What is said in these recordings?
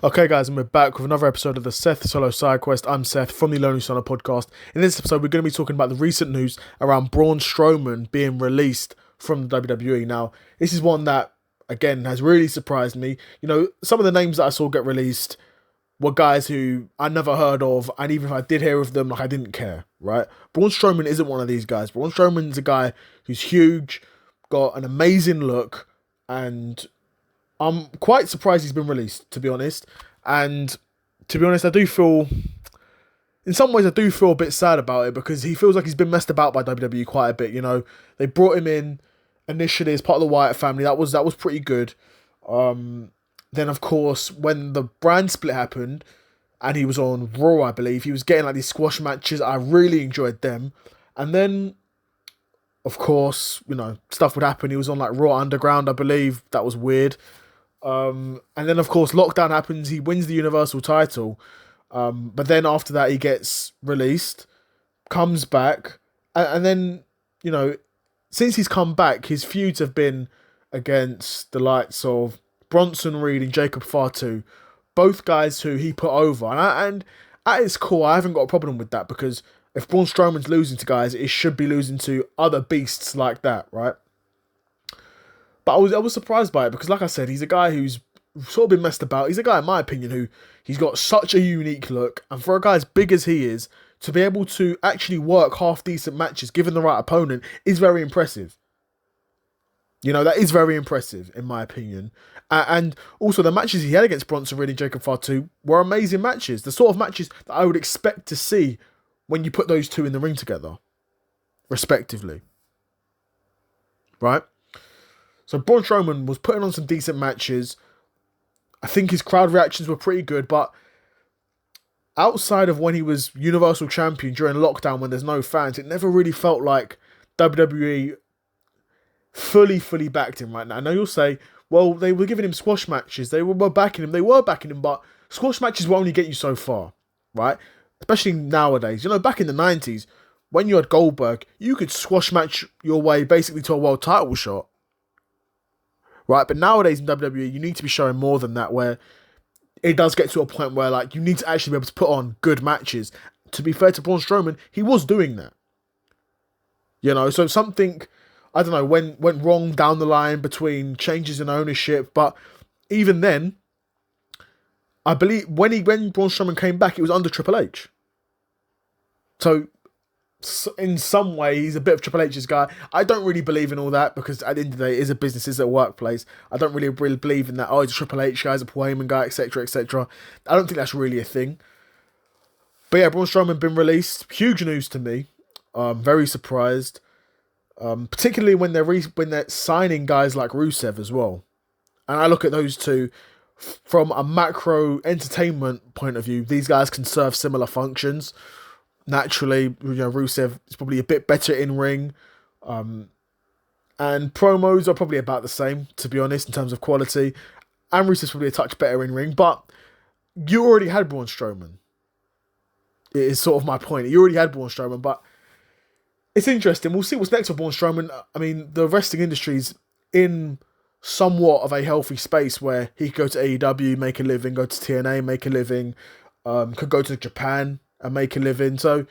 Okay, guys, and we're back with another episode of the Seth Solo Side Quest. I'm Seth from the Lonely Solo podcast. In this episode, we're going to be talking about the recent news around Braun Strowman being released from the WWE. Now, this is one that, again, has really surprised me. You know, some of the names that I saw get released were guys who I never heard of, and even if I did hear of them, I didn't care, right? Braun Strowman isn't one of these guys. Braun Strowman's a guy who's huge, got an amazing look, and I'm quite surprised he's been released, to be honest. And to be honest, in some ways, I do feel a bit sad about it because he feels like he's been messed about by WWE quite a bit. You know, they brought him in initially as part of the Wyatt family. That was pretty good. Then, of course, when the brand split happened and he was on Raw, I believe, he was getting like these squash matches. I really enjoyed them. And then, of course, you know, stuff would happen. He was on like Raw Underground, I believe. That was weird. And then, of course, lockdown happens. He wins the Universal title. But then after that, he gets released, comes back. And then, you know, since he's come back, his feuds have been against the likes of Bronson and Jacob Fatu, both guys who he put over. And at its core, I haven't got a problem with that because if Braun Strowman's losing to guys, it should be losing to other beasts like that, right? But I was surprised by it because, like I said, he's a guy who's sort of been messed about. He's a guy, in my opinion, who he's got such a unique look. And for a guy as big as he is, to be able to actually work half-decent matches, given the right opponent, is very impressive. You know, that is very impressive, in my opinion. And also, the matches he had against Bronson and Jacob Fatu were amazing matches. The sort of matches that I would expect to see when you put those two in the ring together, respectively. Right? So Braun Strowman was putting on some decent matches. I think his crowd reactions were pretty good, but outside of when he was Universal Champion during lockdown when there's no fans, it never really felt like WWE fully backed him right now. I know you'll say, well, they were giving him squash matches. They were backing him, but squash matches will only get you so far, right? Especially nowadays. You know, back in the 90s, when you had Goldberg, you could squash match your way basically to a world title shot. Right, but nowadays in WWE, you need to be showing more than that, where it does get to a point where like you need to actually be able to put on good matches. To be fair to Braun Strowman, he was doing that. You know, so something, I don't know, went wrong down the line between changes in ownership, but even then, I believe when Braun Strowman came back, it was under Triple H. So in some way, he's a bit of Triple H's guy. I don't really believe in all that because at the end of the day, it is a business, it's a workplace. I don't really believe in that, oh, he's a Triple H guy, he's a Paul Heyman guy, etc, etc. I don't think that's really a thing. But yeah, Braun Strowman been released. Huge news to me. Very surprised. Particularly when they're signing guys like Rusev as well. And I look at those two from a macro entertainment point of view. These guys can serve similar functions. Naturally, you know, Rusev is probably a bit better in ring. And promos are probably about the same, to be honest, in terms of quality. And Rusev's probably a touch better in ring. But you already had Braun Strowman. It is sort of my point. You already had Braun Strowman, but it's interesting. We'll see what's next for Braun Strowman. I mean, the wrestling industry's in somewhat of a healthy space where he could go to AEW, make a living, go to TNA, make a living, could go to Japan and make a living. So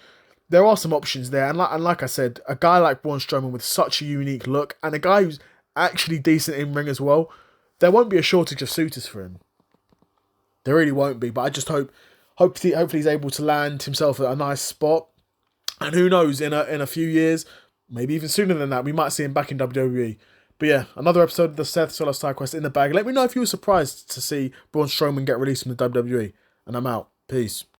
there are some options there. And like I said, a guy like Braun Strowman with such a unique look and a guy who's actually decent in ring as well, there won't be a shortage of suitors for him. There really won't be. But I just hopefully he's able to land himself at a nice spot. And who knows, in a few years, maybe even sooner than that, we might see him back in WWE. But yeah, another episode of the Seth Solo Side Quest in the bag. Let me know if you were surprised to see Braun Strowman get released from the WWE. And I'm out. Peace.